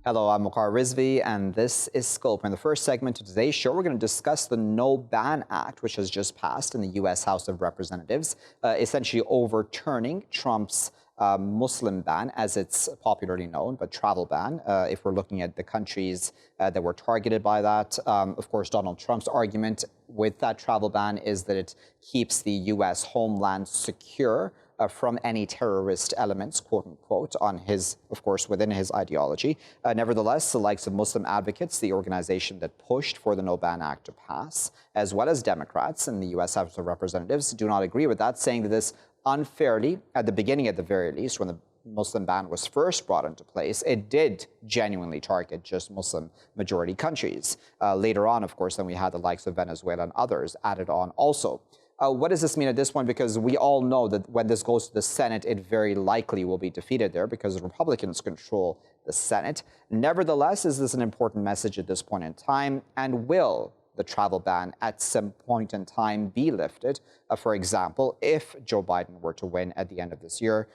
Hello, I'm Waqar Rizvi, and this is Scope. In the first segment of today's show, we're going to discuss the No Ban Act, which has just passed in the U.S. House of Representatives, essentially overturning Trump's Muslim ban, as it's popularly known, but travel ban, if we're looking at the countries that were targeted by that. Of course, Donald Trump's argument with that travel ban is that it keeps the U.S. homeland secure from any terrorist elements, quote unquote, on his, of course, within his ideology. Nevertheless, the likes of Muslim advocates, the organization that pushed for the No Ban Act to pass, as well as Democrats in the U.S. House of Representatives, do not agree with that, saying that this unfairly, at the beginning at the very least, when the Muslim ban was first brought into place, it did genuinely target just Muslim majority countries. Later on, of course, then we had the likes of Venezuela and others added on also. What does this mean at this point? Because we all know that when this goes to the Senate, it very likely will be defeated there because the Republicans control the Senate. Nevertheless, is this an important message at this point in time? And will the travel ban at some point in time be lifted? For example, if Joe Biden were to win at the end of this year,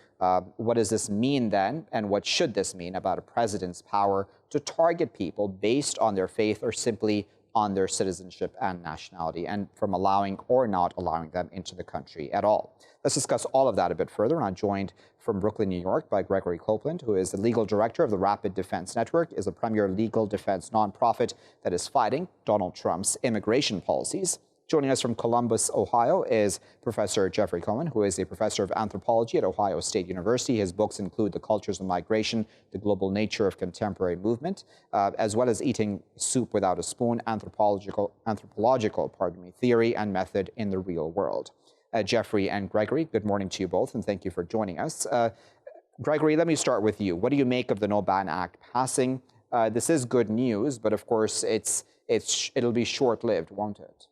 what does this mean then? And what should this mean about a president's power to target people based on their faith or simply on their citizenship and nationality, and from allowing or not allowing them into the country at all? Let's discuss all of that a bit further. And I'm joined from Brooklyn, New York by Gregory Copeland, who is the legal director of the Rapid Defense Network, is a premier legal defense nonprofit that is fighting Donald Trump's immigration policies. Joining us from Columbus, Ohio, is Professor Jeffrey Cohen, who is a professor of anthropology at Ohio State University. His books include The Cultures of Migration, The Global Nature of Contemporary Movement, as well as Eating Soup Without a Spoon, Anthropological Theory and Method in the Real World. Jeffrey and Gregory, good morning to you both, and thank you for joining us. Gregory, let me start with you. What do you make of the No Ban Act passing? This is good news, but of course, it'll be short-lived, won't it?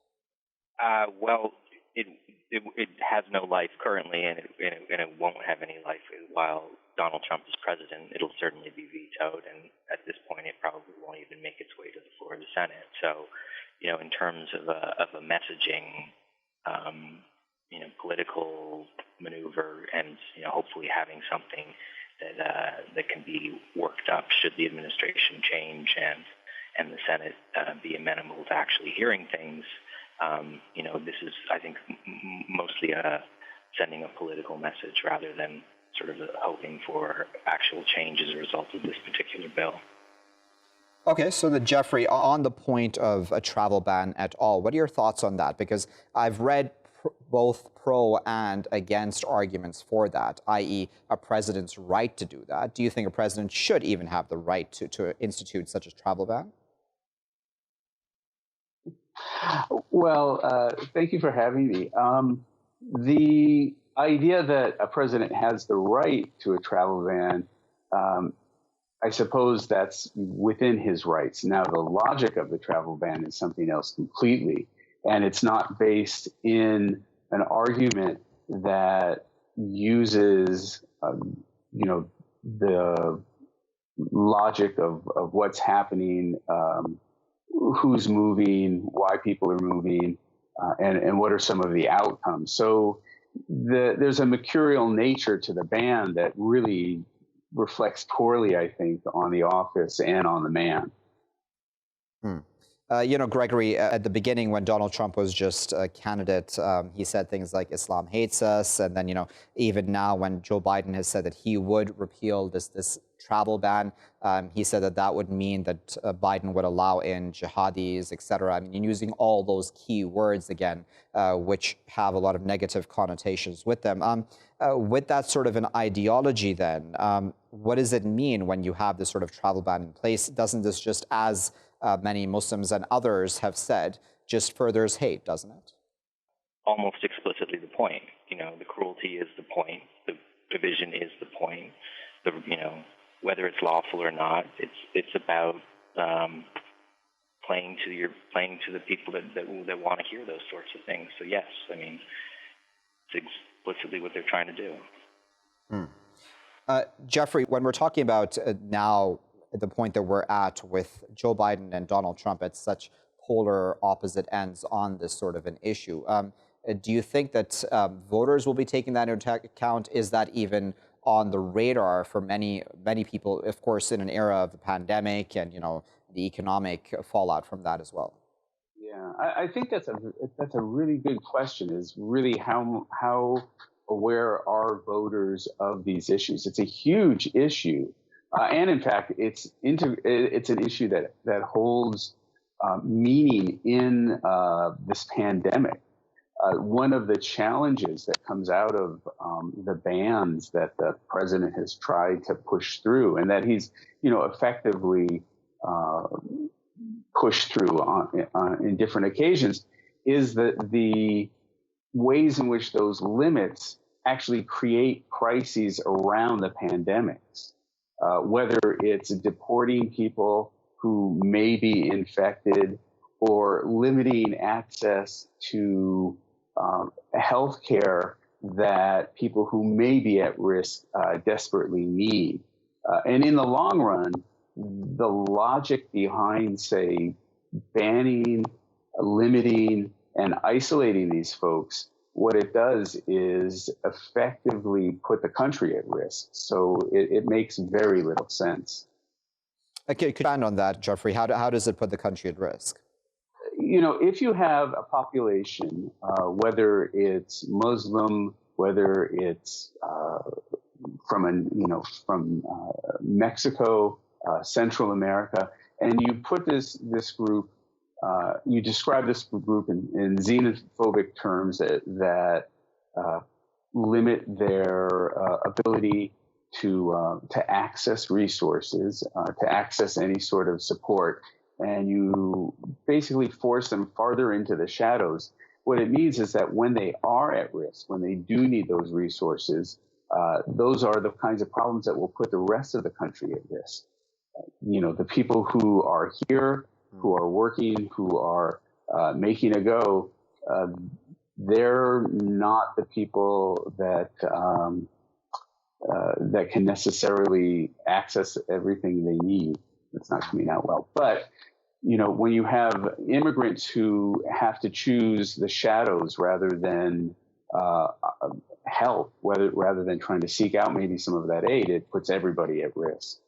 Well, it has no life currently, and it won't have any life while Donald Trump is president. It'll certainly be vetoed, and at this point, it probably won't even make its way to the floor of the Senate. So, in terms of a messaging, political maneuver, and hopefully having something that can be worked up should the administration change and the Senate be amenable to actually hearing things. This is, I think, mostly sending a political message rather than sort of hoping for actual change as a result of this particular bill. Okay, so Jeffrey, on the point of a travel ban at all, what are your thoughts on that? Because I've read both pro and against arguments for that, i.e. a president's right to do that. Do you think a president should even have the right to institute such a travel ban? Well, thank you for having me. The idea that a president has the right to a travel ban, I suppose that's within his rights. Now, the logic of the travel ban is something else completely, and it's not based in an argument that uses, the logic of what's happening, who's moving, why people are moving, and what are some of the outcomes. So there's a mercurial nature to the ban that really reflects poorly, I think, on the office and on the man. Gregory, at the beginning when Donald Trump was just a candidate, he said things like Islam hates us. And then, even now when Joe Biden has said that he would repeal this travel ban, he said that would mean that Biden would allow in jihadis, et cetera. I mean, using all those key words again, which have a lot of negative connotations with them. With that sort of an ideology then, what does it mean when you have this sort of travel ban in place? Doesn't this just, as many Muslims and others have said, just furthers hate, doesn't it? Almost explicitly the point. The cruelty is the point. The division is the point. Whether it's lawful or not, it's about playing to the people that want to hear those sorts of things. So yes, I mean, it's explicitly what they're trying to do. Jeffrey, when we're talking about now at the point that we're at with Joe Biden and Donald Trump at such polar opposite ends on this sort of an issue, do you think that voters will be taking that into account? Is that even on the radar for many people, of course, in an era of the pandemic and the economic fallout from that as well? Yeah, I think that's a really good question. Is really how aware are voters of these issues? It's a huge issue, and in fact, it's an issue that holds meaning in this pandemic. One of the challenges that comes out of the bans that the president has tried to push through, and that he's effectively pushed through in different occasions, is that the ways in which those limits actually create crises around the pandemics, whether it's deporting people who may be infected or limiting access to health care that people who may be at risk desperately need. And in the long run, the logic behind, say, banning, limiting, and isolating these folks, what it does is effectively put the country at risk. So it makes very little sense. Okay, could you expand on that, Jeffrey? How does it put the country at risk? If you have a population, whether it's Muslim, whether it's from Mexico, Central America, and you put this group, you describe this group in xenophobic terms that limit their ability to access resources, to access any sort of support, and you basically force them farther into the shadows. What it means is that when they are at risk, when they do need those resources, those are the kinds of problems that will put the rest of the country at risk. The people who are here, who are working, who are making a go, they're not the people that that can necessarily access everything they need. It's not coming out well. But when you have immigrants who have to choose the shadows rather than help, rather than trying to seek out maybe some of that aid, it puts everybody at risk.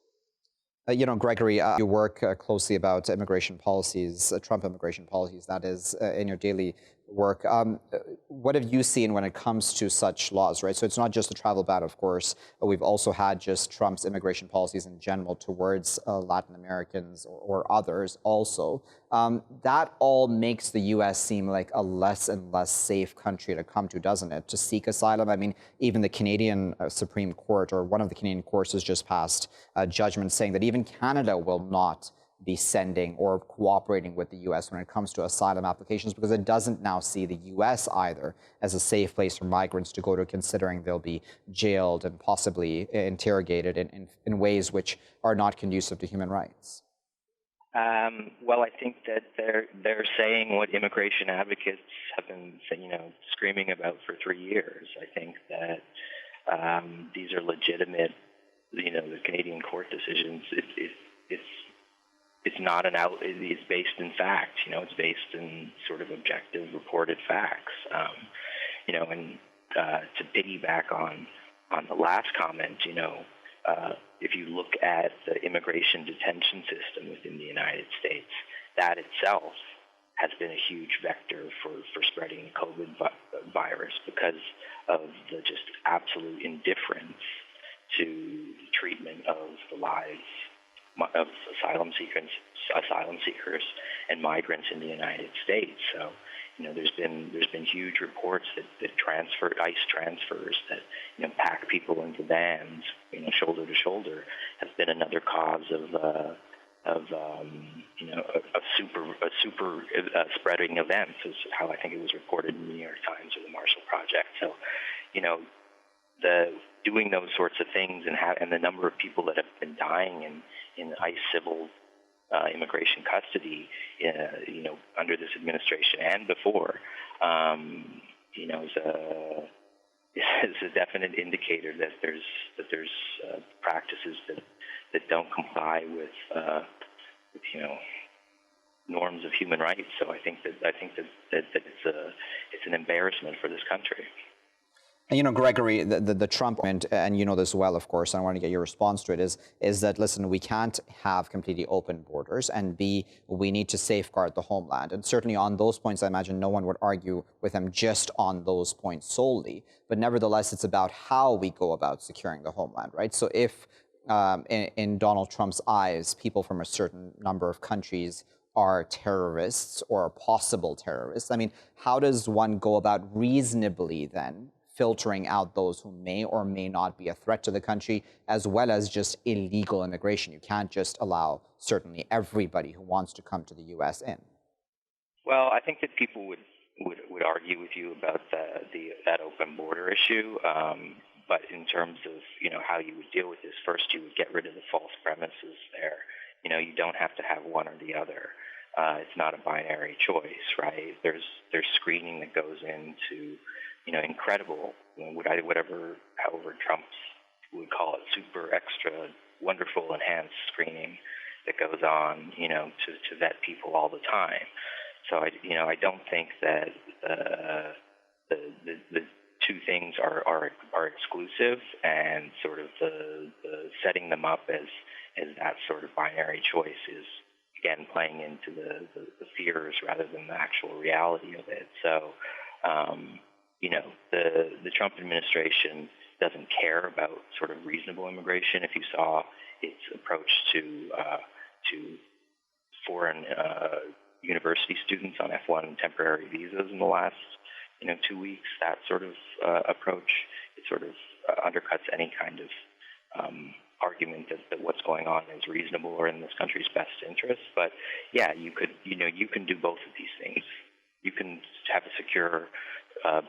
Gregory, you work closely about immigration policies, Trump immigration policies, that is, in your daily work. What have you seen when it comes to such laws, right? So it's not just the travel ban, of course, but we've also had just Trump's immigration policies in general towards Latin Americans or others also. That all makes the U.S. seem like a less and less safe country to come to, doesn't it, to seek asylum? I mean, even the Canadian Supreme Court, or one of the Canadian courts, has just passed a judgment saying that even Canada will not be sending or cooperating with the U.S. when it comes to asylum applications, because it doesn't now see the U.S. either as a safe place for migrants to go to, considering they'll be jailed and possibly interrogated in ways which are not conducive to human rights. Well, I think that they're saying what immigration advocates have been, screaming about for 3 years. I think that these are legitimate, the Canadian court decisions. It's not it's based in fact. It's based in sort of objective reported facts. And to piggyback on the last comment, if you look at the immigration detention system within the United States, that itself has been a huge vector for spreading the COVID virus, because of the just absolute indifference to the treatment of the lives of asylum seekers and migrants in the United States. So, there's been huge reports that ICE transfers that pack people into vans, shoulder to shoulder, has been another cause of super spreading events, is how I think it was reported in the New York Times or the Marshall Project. So, the doing those sorts of things and the number of people that have been dying in ICE civil immigration custody, under this administration and before, is a definite indicator that there's practices that don't comply with norms of human rights. So I think that it's an embarrassment for this country. And Gregory, the Trump argument, and you know this well, of course, and I want to get your response to it, is that, listen, we can't have completely open borders, and B, we need to safeguard the homeland. And certainly on those points, I imagine no one would argue with him just on those points solely. But nevertheless, it's about how we go about securing the homeland, right? So if, in Donald Trump's eyes, people from a certain number of countries are terrorists or possible terrorists, I mean, how does one go about reasonably then filtering out those who may or may not be a threat to the country, as well as just illegal immigration? You can't just allow certainly everybody who wants to come to the U.S. in. Well, I think that people would argue with you about that open border issue. But in terms of how you would deal with this, first you would get rid of the false premises there. You don't have to have one or the other. It's not a binary choice, right? There's screening that goes into incredible, however Trump would call it, super extra wonderful enhanced screening that goes on, to vet people all the time. So I don't think that the two things are exclusive, and sort of the setting them up as that sort of binary choice is, again, playing into the fears rather than the actual reality of it. So, the Trump administration doesn't care about sort of reasonable immigration. If you saw its approach to foreign university students on F1 temporary visas in the last 2 weeks, that sort of approach, it sort of undercuts any kind of argument that what's going on is reasonable or in this country's best interest. But yeah, you can do both of these things. You can have a secure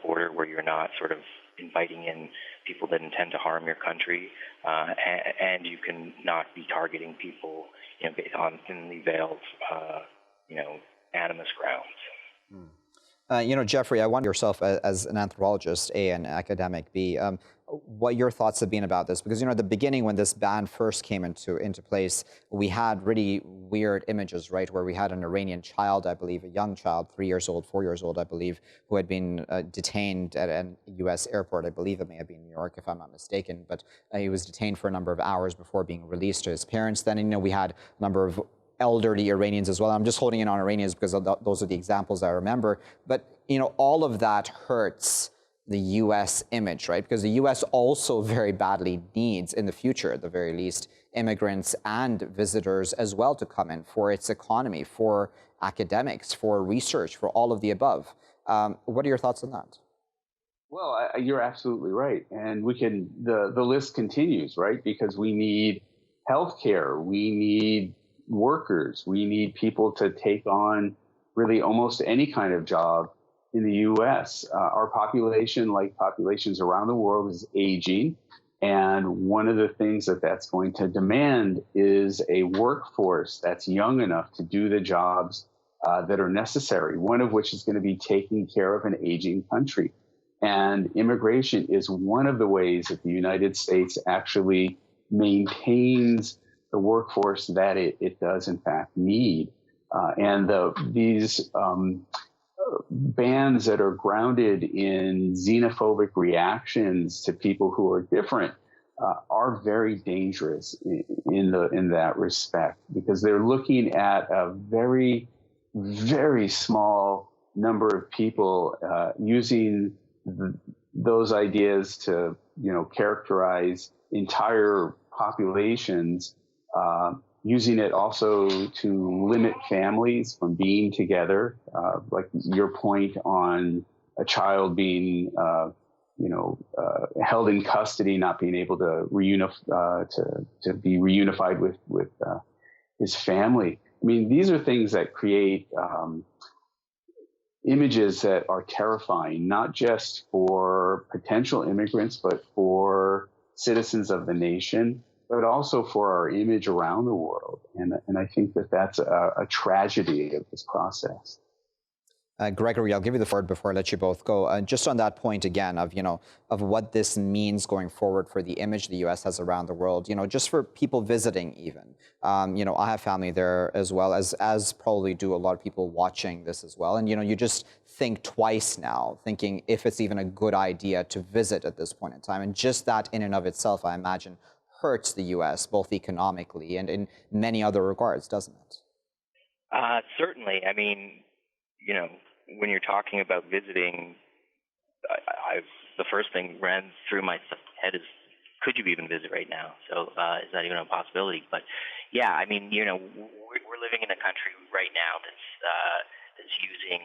border where you're not sort of inviting in people that intend to harm your country, and you can not be targeting people based on thinly veiled animus grounds. Jeffrey, I wonder yourself as an anthropologist, A, and academic, B, what your thoughts have been about this. Because, at the beginning when this ban first came into place, we had really weird images, right, where we had an Iranian child, I believe, a young child, 3 years old, 4 years old, I believe, who had been detained at a U.S. airport. I believe it may have been New York, if I'm not mistaken. But he was detained for a number of hours before being released to his parents. Then, we had a number of elderly Iranians as well. I'm just holding in on Iranians because those are the examples I remember. But, all of that hurts the U.S. image, right? Because the U.S. also very badly needs, in the future at the very least, immigrants and visitors as well to come in for its economy, for academics, for research, for all of the above. What are your thoughts on that? Well, you're absolutely right. And the list continues, right? Because we need healthcare, we need workers, we need people to take on really almost any kind of job in the U.S. Our population, like populations around the world, is aging. And one of the things that's going to demand is a workforce that's young enough to do the jobs that are necessary, one of which is going to be taking care of an aging country. And immigration is one of the ways that the United States actually maintains the workforce that it does, in fact, need. And these bans that are grounded in xenophobic reactions to people who are different are very dangerous in that respect, because they're looking at a very, very small number of people using those ideas to characterize entire populations, using it also to limit families from being together, like your point on a child being, held in custody, not being able to be reunified with his family. I mean, these are things that create images that are terrifying, not just for potential immigrants, but for citizens of the nation, but also for our image around the world. And I think that's a tragedy of this process. Gregory, I'll give you the floor before I let you both go. Just on that point again of, of what this means going forward for the image the U.S. has around the world, just for people visiting even. I have family there as well, as probably do a lot of people watching this as well. And, you just think twice now, thinking if it's even a good idea to visit at this point in time. And just that in and of itself, I imagine, hurts the U.S. both economically and in many other regards, doesn't it? Certainly. I mean, when you're talking about visiting, the first thing ran through my head is, could you even visit right now? So is that even a possibility? But yeah, I mean, we're living in a country right now that's using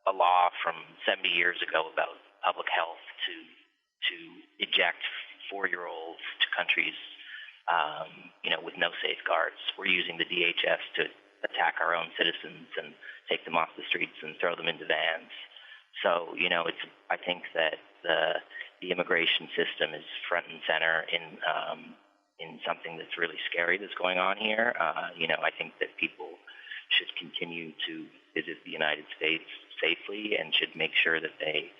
a law from 70 years ago about public health to eject 4-year-olds to countries, with no safeguards. We're using the DHS to attack our own citizens and take them off the streets and throw them into vans. So, I think that the immigration system is front and center in something that's really scary that's going on here. I think that people should continue to visit the United States safely and should make sure that they,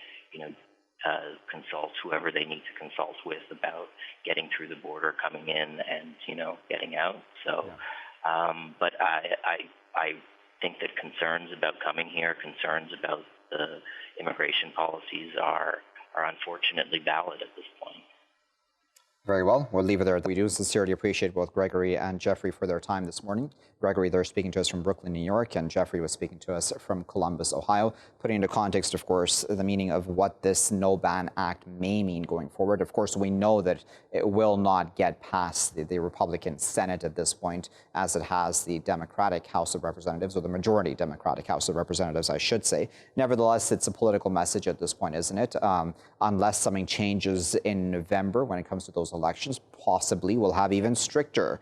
consult whoever they need to consult with about getting through the border, coming in, and getting out. So, but I think that concerns about coming here, concerns about the immigration policies are unfortunately valid at this point. Very well. We'll leave it there. We do sincerely appreciate both Gregory and Jeffrey for their time this morning. Gregory, they're speaking to us from Brooklyn, New York, and Jeffrey was speaking to us from Columbus, Ohio, putting into context, of course, the meaning of what this No-Ban Act may mean going forward. Of course, we know that it will not get past the Republican Senate at this point, as it has the Democratic House of Representatives, or the majority Democratic House of Representatives, I should say. Nevertheless, it's a political message at this point, isn't it? Unless something changes in November when it comes to those elections, possibly we'll have even stricter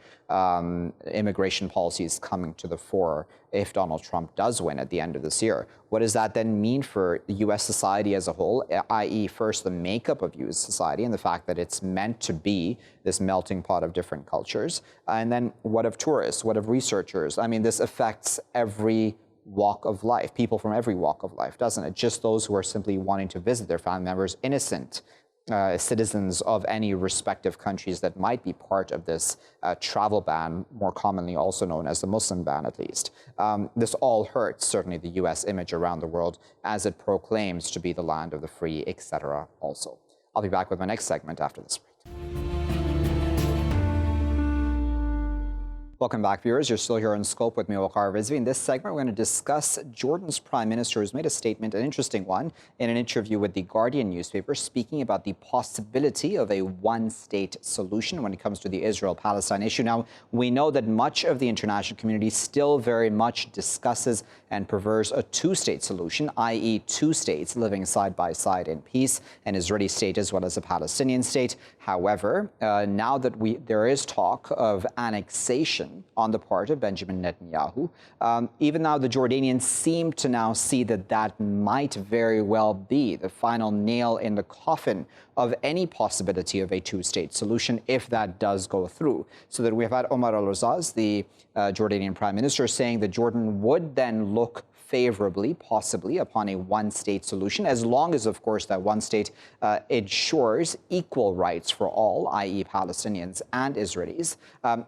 immigration policies coming to the fore if Donald Trump does win at the end of this year. What does that then mean for the U.S. society as a whole, i.e. first the makeup of U.S. society and the fact that it's meant to be this melting pot of different cultures? And then what of tourists? What of researchers? I mean, this affects every walk of life, people from every walk of life, doesn't it? Just those who are simply wanting to visit their family members, innocent citizens of any respective countries that might be part of this travel ban, more commonly also known as the Muslim ban, at least. This all hurts, certainly, the U.S. image around the world as it proclaims to be the land of the free, etc. also. I'll be back with my next segment after this break. Welcome back, viewers. You're still here in Scope with me, Waqar Rizvi. In this segment, we're going to discuss Jordan's Prime Minister, who's made a statement, an interesting one, in an interview with the Guardian newspaper, speaking about the possibility of a one-state solution when it comes to the Israel-Palestine issue. Now, we know that much of the international community still very much discusses and prefers a two-state solution, i.e. two states living side by side in peace, an Israeli state as well as a Palestinian state. However, now that there is talk of annexation on the part of Benjamin Netanyahu, even now the Jordanians seem to now see that that might very well be the final nail in the coffin of any possibility of a two-state solution if that does go through. So that we've had Omar al-Razaz, the Jordanian Prime Minister, saying that Jordan would then look favorably, possibly, upon a one-state solution, as long as, of course, that one state ensures equal rights for all, i.e. Palestinians and Israelis.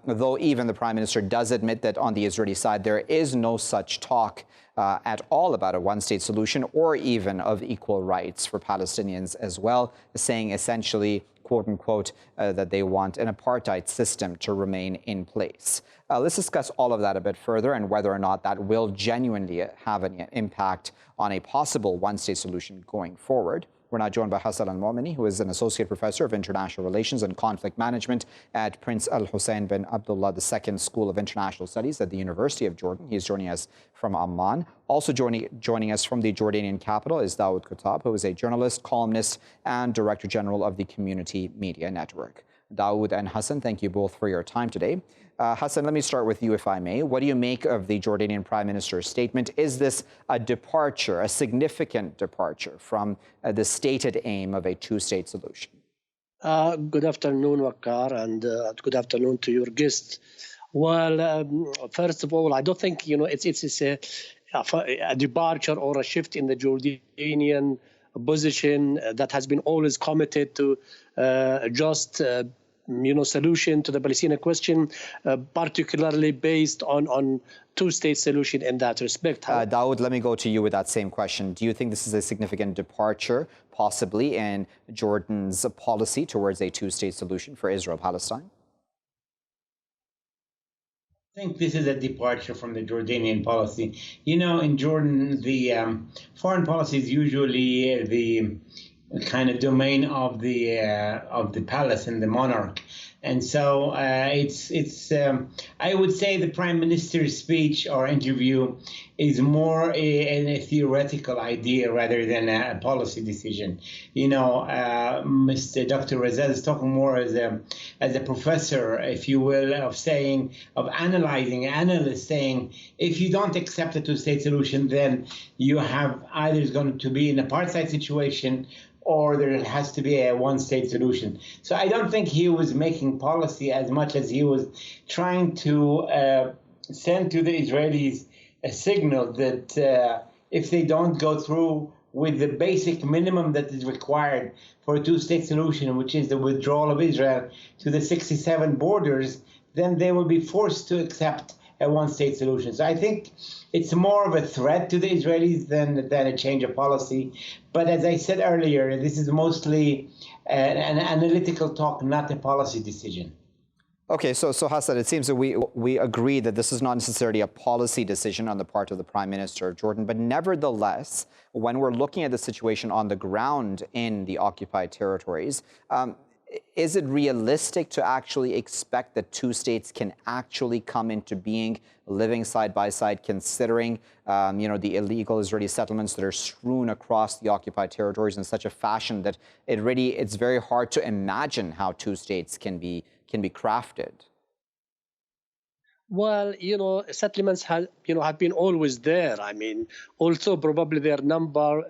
Though even the Prime Minister does admit that on the Israeli side, there is no such talk at all about a one-state solution or even of equal rights for Palestinians as well, saying essentially, quote-unquote, that they want an apartheid system to remain in place. Let's discuss all of that a bit further and whether or not that will genuinely have an impact on a possible one-state solution going forward. We're now joined by Hasan Almomani, who is an associate professor of international relations and conflict management at Prince Al Hussein bin Abdullah II School of International Studies at the University of Jordan. He's joining us from Amman. Also joining us from the Jordanian capital is Daoud, who is a journalist, columnist, and director general of the Community Media Network. Daoud and Hasan, thank you both for your time today. Hasan, let me start with you, if I may. What do you make of the Jordanian Prime Minister's statement? Is this a departure, a significant departure from the stated aim of a two-state solution? Good afternoon, Waqar, and good afternoon to your guest. Well, first of all, I don't think it's a departure or a shift in the Jordanian position that has been always committed to just solution to the Palestinian question, particularly based on two-state solution in that respect. Daoud, let me go to you with that same question. Do you think this is a significant departure, possibly, in Jordan's policy towards a two-state solution for Israel-Palestine? I think this is a departure from the Jordanian policy. In Jordan, the foreign policy is usually the kind of domain of the palace and the monarch, and so it's I would say the prime minister's speech or interview is more a theoretical idea rather than a policy decision. Mr. Dr. Razal is talking more as a professor, if you will, of analyzing, analyst saying, if you don't accept a two-state solution, then you have either is going to be an apartheid situation or there has to be a one-state solution. So I don't think he was making policy as much as he was trying to send to the Israelis a signal that if they don't go through with the basic minimum that is required for a two-state solution, which is the withdrawal of Israel to the 67 borders, then they will be forced to accept a one-state solution. So I think it's more of a threat to the Israelis than a change of policy. But as I said earlier, this is mostly an analytical talk, not a policy decision. Okay, so Hasan, it seems that we agree that this is not necessarily a policy decision on the part of the Prime Minister of Jordan, but nevertheless, when we're looking at the situation on the ground in the occupied territories, is it realistic to actually expect that two states can actually come into being, living side by side, considering the illegal Israeli settlements that are strewn across the occupied territories in such a fashion that it's very hard to imagine how two states can be crafted? Well, settlements have been always there. I mean, also probably their number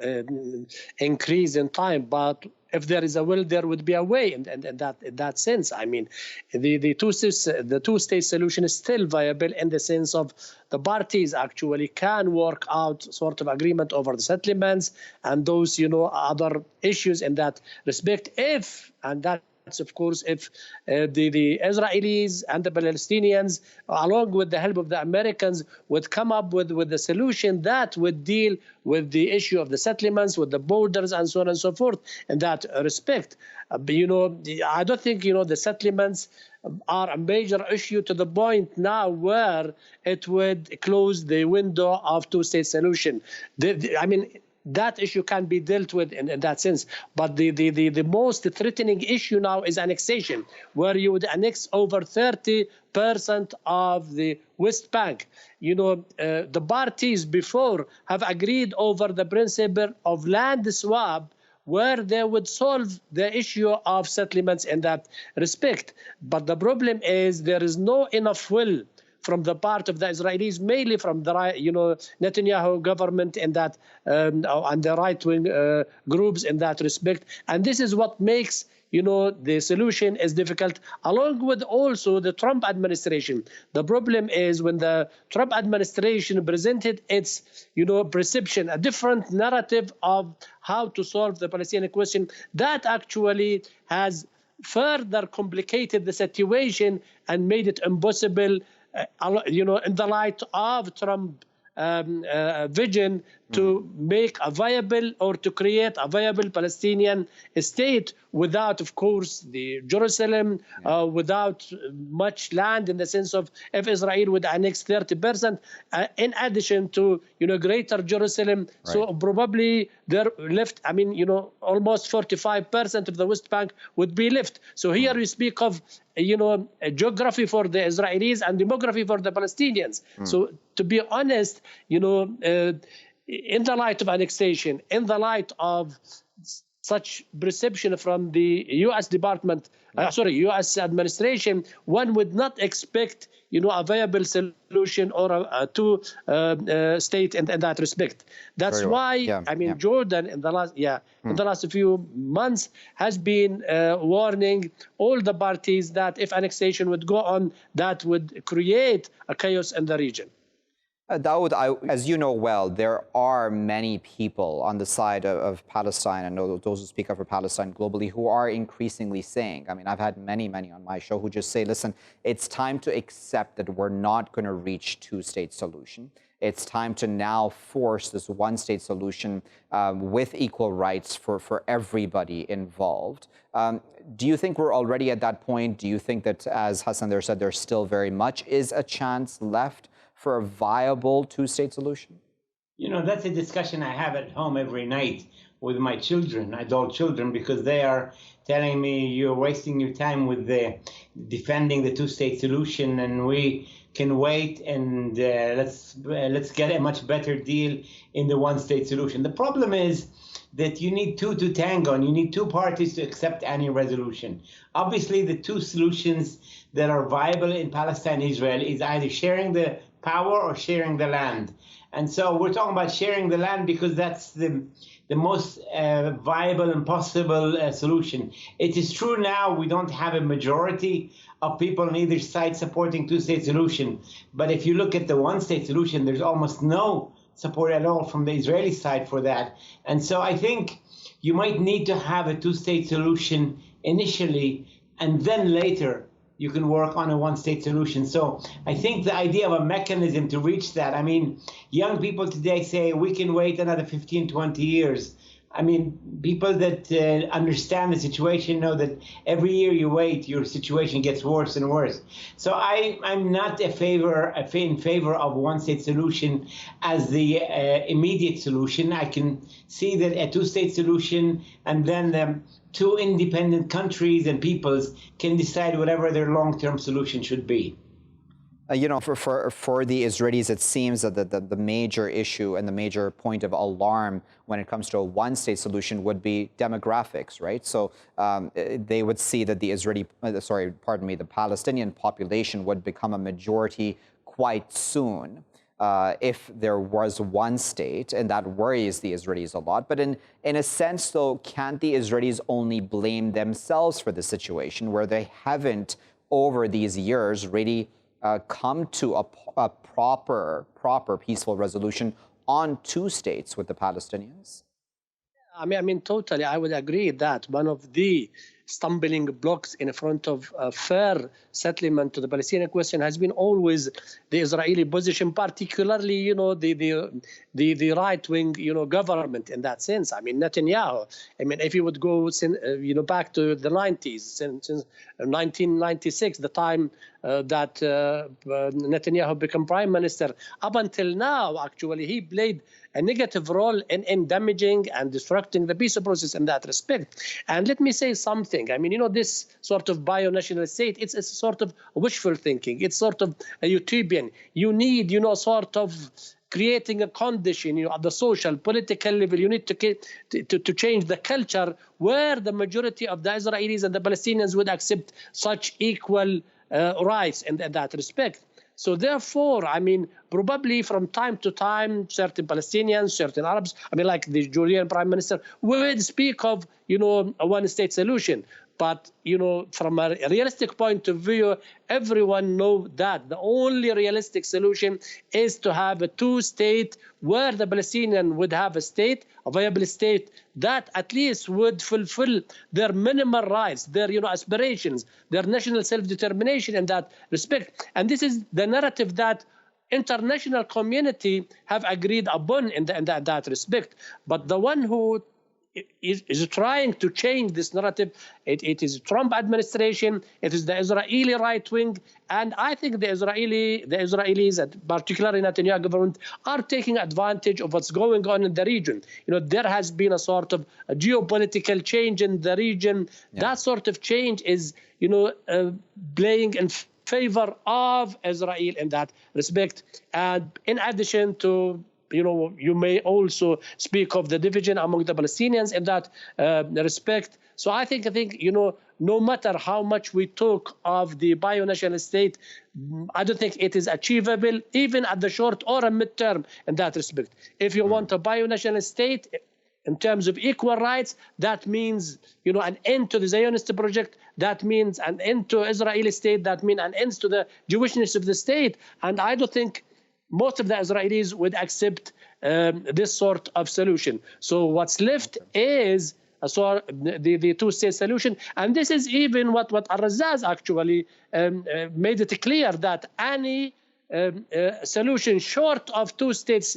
increase in time, but if there is a will, there would be a way. And in that sense, I mean, the two-state solution is still viable in the sense of the parties actually can work out sort of agreement over the settlements and those other issues in that respect. Of course, if the Israelis and the Palestinians, along with the help of the Americans, would come up with a solution that would deal with the issue of the settlements, with the borders, and so on and so forth, in that respect. I don't think, the settlements are a major issue to the point now where it would close the window of two-state solution. That issue can be dealt with in that sense. But the most threatening issue now is annexation, where you would annex over 30% of the West Bank. The parties before have agreed over the principle of land swap, where they would solve the issue of settlements in that respect. But the problem is there is no enough will from the part of the Israelis, mainly from the Netanyahu government and that and the right-wing groups in that respect. And this is what makes the solution is difficult, along with also the Trump administration. The problem is when the Trump administration presented its perception, a different narrative of how to solve the Palestinian question, that actually has further complicated the situation and made it impossible in the light of Trump vision to make a viable or to create a viable Palestinian state without, of course, the Jerusalem, without much land in the sense of if Israel would annex 30%, in addition to, greater Jerusalem. Right. So probably they're left, almost 45% of the West Bank would be left. So here we speak of, a geography for the Israelis and demography for the Palestinians. So to be honest, in the light of annexation, in the light of such perception from the U.S. U.S. administration, one would not expect, a viable solution or a two-state in that respect. That's why, Jordan in the last few months has been warning all the parties that if annexation would go on, that would create a chaos in the region. Daoud, as you know well, there are many people on the side of Palestine, and those who speak up for Palestine globally, who are increasingly saying, I mean, I've had many on my show who just say, listen, it's time to accept that we're not going to reach two-state solution. It's time to now force this one-state solution with equal rights for everybody involved. Do you think we're already at that point? Do you think that, as Hasan there said, there still very much is a chance left for a viable two-state solution? You know, that's a discussion I have at home every night with my children, adult children, because they are telling me, you're wasting your time with defending the two-state solution, and we can wait and let's get a much better deal in the one-state solution. The problem is that you need two to tango, and you need two parties to accept any resolution. Obviously, the two solutions that are viable in Palestine and Israel is either sharing the power or sharing the land. And so we're talking about sharing the land because that's the most viable and possible solution. It is true now we don't have a majority of people on either side supporting two-state solution. But if you look at the one-state solution, there's almost no support at all from the Israeli side for that. And so I think you might need to have a two-state solution initially, and then later you can work on a one-state solution. So I think the idea of a mechanism to reach that, I mean, young people today say we can wait another 15, 20 years. I mean, people that understand the situation know that every year you wait, your situation gets worse and worse. So I'm not in favor of one-state solution as the immediate solution. I can see that a two-state solution and then two independent countries and peoples can decide whatever their long-term solution should be. You know, for the Israelis, it seems that the major issue and the major point of alarm when it comes to a one-state solution would be demographics, right? So they would see that the Palestinian population would become a majority quite soon if there was one state, and that worries the Israelis a lot. But in a sense, though, can't the Israelis only blame themselves for the situation where they haven't, over these years, really come to a proper peaceful resolution on two states with the Palestinians? I mean, totally. I would agree that one of the stumbling blocks in front of a fair settlement to the Palestinian question has been always the Israeli position, particularly, you know, the right-wing, you know, government in that sense. I mean, Netanyahu. I mean, if you would go, you know, back to the 90s, since 1996, the time that Netanyahu became prime minister, up until now, actually, he played a negative role in damaging and disrupting the peace process in that respect. And let me say something. I mean, you know, this sort of bio-national state, it's a sort of wishful thinking. It's sort of a utopian. You need, you know, sort of creating a condition, you know, at the social, political level. You need to change the culture where the majority of the Israelis and the Palestinians would accept such equal rights in that respect. So therefore, I mean, probably from time to time, certain Palestinians, certain Arabs, I mean, like the Jordan prime minister, would speak of, you know, a one-state solution. But, you know, from a realistic point of view, everyone knows that the only realistic solution is to have a two-state where the Palestinian would have a state, a viable state, that at least would fulfill their minimal rights, their, you know, aspirations, their national self-determination in that respect. And this is the narrative that international community have agreed upon in that respect. But the one who is trying to change this narrative, it is Trump administration, it is the Israeli right wing, and I think the Israelis, and particularly Netanyahu government, are taking advantage of what's going on in the region. You know, there has been a sort of a geopolitical change in the region. Yeah. That sort of change is, you know, playing in favor of Israel in that respect. And in addition to, you know, you may also speak of the division among the Palestinians in that respect. So I think, you know, no matter how much we talk of the bio-national state, I don't think it is achievable, even at the short or a midterm in that respect. If you want a bio-national state, in terms of equal rights, that means, you know, an end to the Zionist project. That means an end to Israeli state. That means an end to the Jewishness of the state. And I don't think most of the Israelis would accept this sort of solution. So what's left is the two-state solution, and this is even what Al-Razzaz actually made it clear that any solution short of two states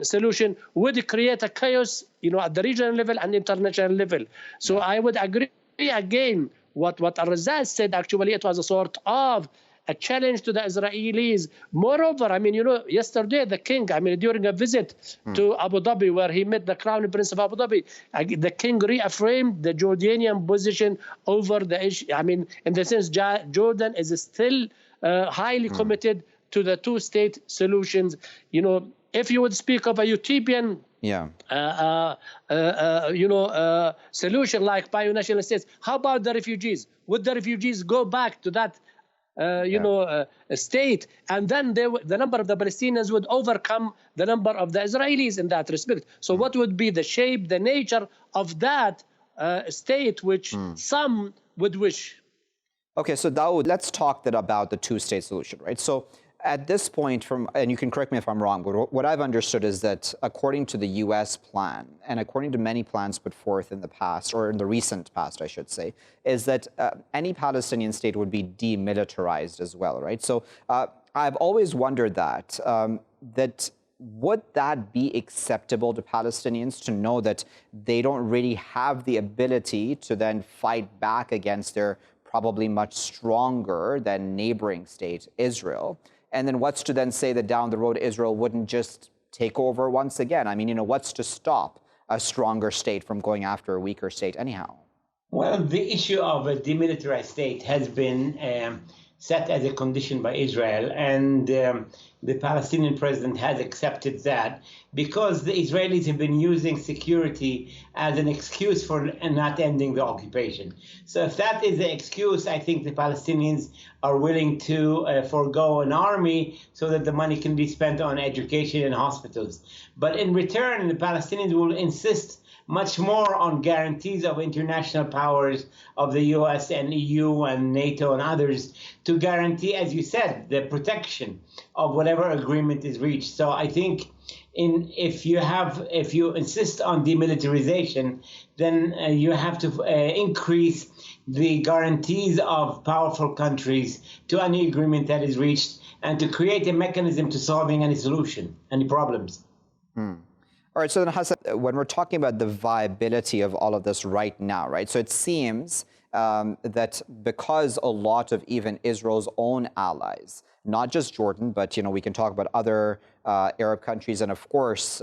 solution would create a chaos, at the regional level and international level. So I would agree again what Al-Razzaz said. Actually, it was a sort of a challenge to the Israelis. Moreover, I mean, yesterday the king, I mean, during a visit to Abu Dhabi, where he met the Crown Prince of Abu Dhabi, the king reaffirmed the Jordanian position over the issue. I mean, in the sense, Jordan is still highly committed to the two-state solutions. If you would speak of a utopian solution like binational states, how about the refugees? Would the refugees go back to that state, and then the number of the Palestinians would overcome the number of the Israelis in that respect? So what would be the shape, the nature of that state which some would wish? Okay, so Daoud, let's talk then about the two-state solution, right? So at this point, and you can correct me if I'm wrong, but what I've understood is that according to the U.S. plan, and according to many plans put forth in the past, or in the recent past, I should say, is that any Palestinian state would be demilitarized as well, right? So I've always wondered that would that be acceptable to Palestinians to know that they don't really have the ability to then fight back against their probably much stronger than neighboring state, Israel? And then what's to then say that down the road Israel wouldn't just take over once again? I mean, what's to stop a stronger state from going after a weaker state anyhow? Well, the issue of a demilitarized state has been set as a condition by Israel, and the Palestinian president has accepted that because the Israelis have been using security as an excuse for not ending the occupation. So if that is the excuse, I think the Palestinians are willing to forego an army so that the money can be spent on education and hospitals. But in return, the Palestinians will insist much more on guarantees of international powers of the US and EU and NATO and others to guarantee, as you said, the protection of whatever agreement is reached. So I think if you insist on demilitarization, then you have to increase the guarantees of powerful countries to any agreement that is reached and to create a mechanism to solving any problems. All right, so then Hasan, when we're talking about the viability of all of this right now, right? So it seems that because a lot of even Israel's own allies, not just Jordan, but we can talk about other Arab countries, and of course,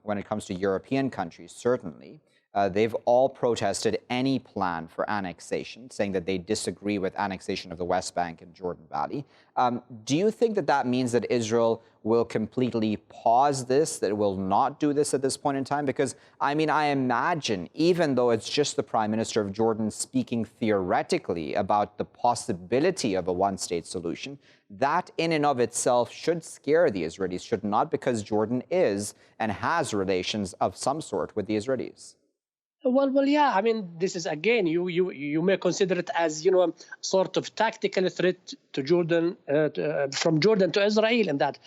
when it comes to European countries, certainly, they've all protested any plan for annexation, saying that they disagree with annexation of the West Bank and Jordan Valley. Do you think that that means that Israel will completely pause this, that it will not do this at this point in time? Because, I mean, I imagine, even though it's just the Prime Minister of Jordan speaking theoretically about the possibility of a one-state solution, that in and of itself should scare the Israelis, should not, because Jordan is and has relations of some sort with the Israelis. Well, yeah. I mean, this is again, you may consider it as sort of tactical threat to Jordan, from Jordan to Israel in that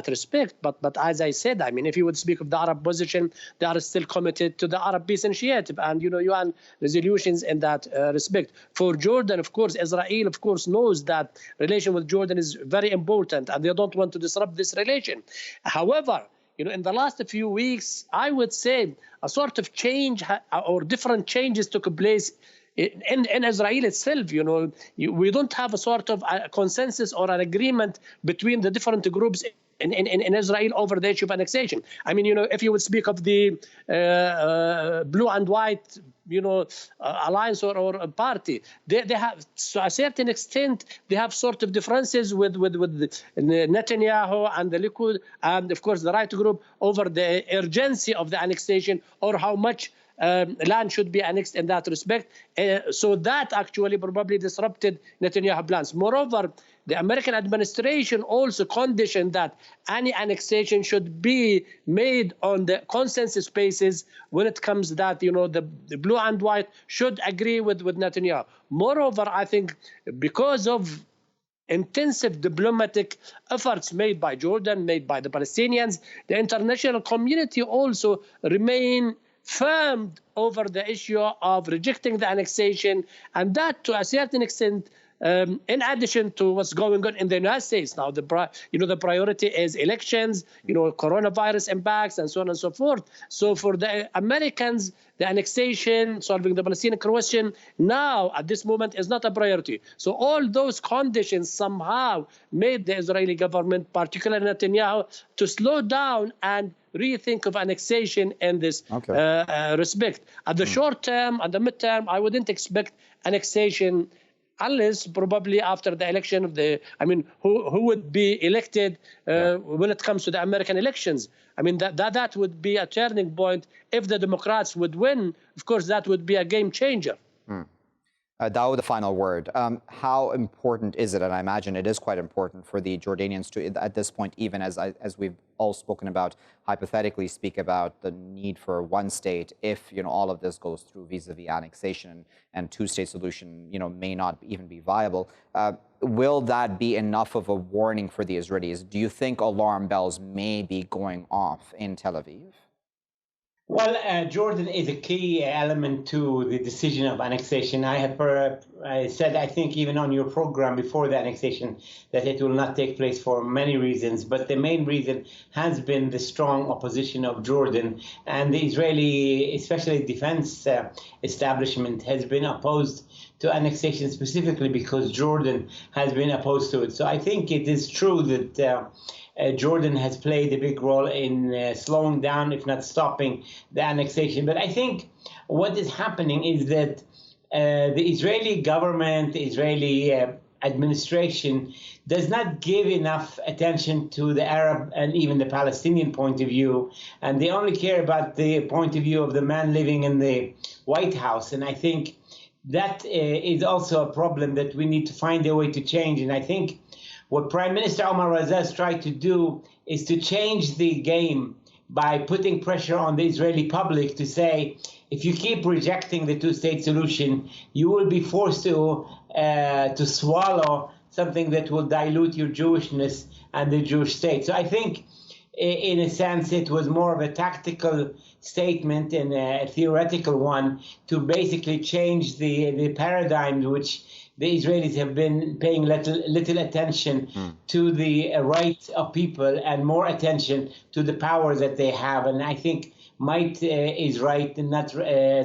respect. But as I said, I mean, if you would speak of the Arab position, they are still committed to the Arab Peace Initiative and UN resolutions in that respect. For Jordan, of course, Israel, of course, knows that relation with Jordan is very important, and they don't want to disrupt this relation. However, in the last few weeks, I would say a sort of change or different changes took place in Israel itself. We don't have a sort of a consensus or an agreement between the different groups in Israel over the issue of annexation. I mean, if you would speak of the blue and white, alliance or party, they have, to a certain extent, they have sort of differences with Netanyahu and the Likud and, of course, the right group over the urgency of the annexation or how much land should be annexed in that respect. So that actually probably disrupted Netanyahu plans. Moreover, the American administration also conditioned that any annexation should be made on the consensus basis when it comes that, the blue and white should agree with Netanyahu. Moreover, I think because of intensive diplomatic efforts made by Jordan, made by the Palestinians. The international community also remain firm over the issue of rejecting the annexation, and that to a certain extent, in addition to what's going on in the United States now, the priority is elections, coronavirus impacts, and so on and so forth. So for the Americans, the annexation, solving the Palestinian question now at this moment is not a priority. So all those conditions somehow made the Israeli government, particularly Netanyahu, to slow down and rethink of annexation in this respect. At the short term, at the midterm, I wouldn't expect annexation unless probably after the election of who would be elected when it comes to the American elections. I mean, that would be a turning point. If the Democrats would win, of course, that would be a game changer. Daoud, the final word. How important is it, and I imagine it is quite important for the Jordanians to, at this point, even as we've all spoken about, hypothetically speak about the need for one state if, all of this goes through vis-a-vis annexation and two-state solution, may not even be viable. Will that be enough of a warning for the Israelis? Do you think alarm bells may be going off in Tel Aviv? Well, Jordan is a key element to the decision of annexation. I said, I think, even on your program before the annexation, that it will not take place for many reasons. But the main reason has been the strong opposition of Jordan. And the Israeli, especially defense establishment, has been opposed to annexation specifically because Jordan has been opposed to it. So I think it is true that Jordan has played a big role in slowing down, if not stopping, the annexation. But I think what is happening is that the Israeli government, the Israeli administration does not give enough attention to the Arab and even the Palestinian point of view. And they only care about the point of view of the man living in the White House. And I think that is also a problem that we need to find a way to change. And I think what Prime Minister Omar Razaz tried to do is to change the game by putting pressure on the Israeli public to say, if you keep rejecting the two-state solution, you will be forced to swallow something that will dilute your Jewishness and the Jewish state. So I think, in a sense, it was more of a tactical statement and a theoretical one to basically change the paradigm which the Israelis have been paying little attention to the rights of people and more attention to the power that they have. And I think might is right and not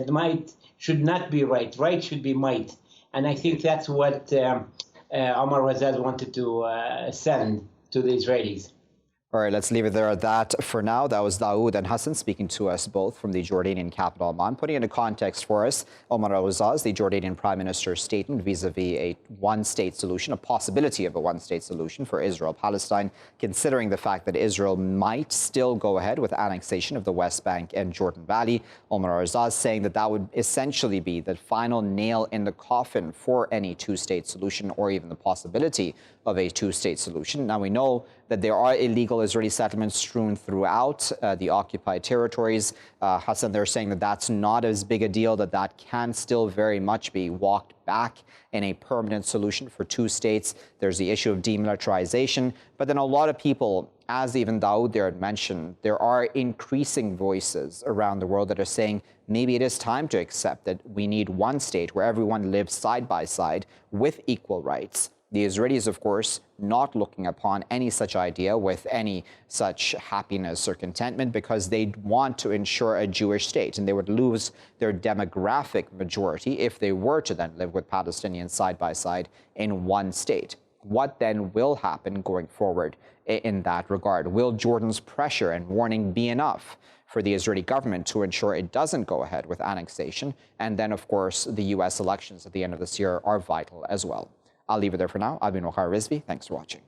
might should not be right. Right should be might. And I think that's what Omar Razaz wanted to send to the Israelis. All right, let's leave it there at that for now. That was Daoud and Hasan speaking to us both from the Jordanian capital, Amman. Putting into context for us, Omar Razaz, the Jordanian Prime Minister's statement vis-a-vis a one-state solution, a possibility of a one-state solution for Israel-Palestine, considering the fact that Israel might still go ahead with annexation of the West Bank and Jordan Valley. Omar Razaz saying that that would essentially be the final nail in the coffin for any two-state solution or even the possibility of a two-state solution. Now, we know that there are illegal Israeli settlements strewn throughout the occupied territories. Hasan, they're saying that that's not as big a deal, that can still very much be walked back in a permanent solution for two states. There's the issue of demilitarization. But then a lot of people, as even Daoud there had mentioned, there are increasing voices around the world that are saying maybe it is time to accept that we need one state where everyone lives side by side with equal rights. The Israelis, of course, not looking upon any such idea with any such happiness or contentment because they want to ensure a Jewish state, and they would lose their demographic majority if they were to then live with Palestinians side by side in one state. What then will happen going forward in that regard? Will Jordan's pressure and warning be enough for the Israeli government to ensure it doesn't go ahead with annexation? And then, of course, the U.S. elections at the end of this year are vital as well. I'll leave it there for now. I've been Waqar Rizvi. Thanks for watching.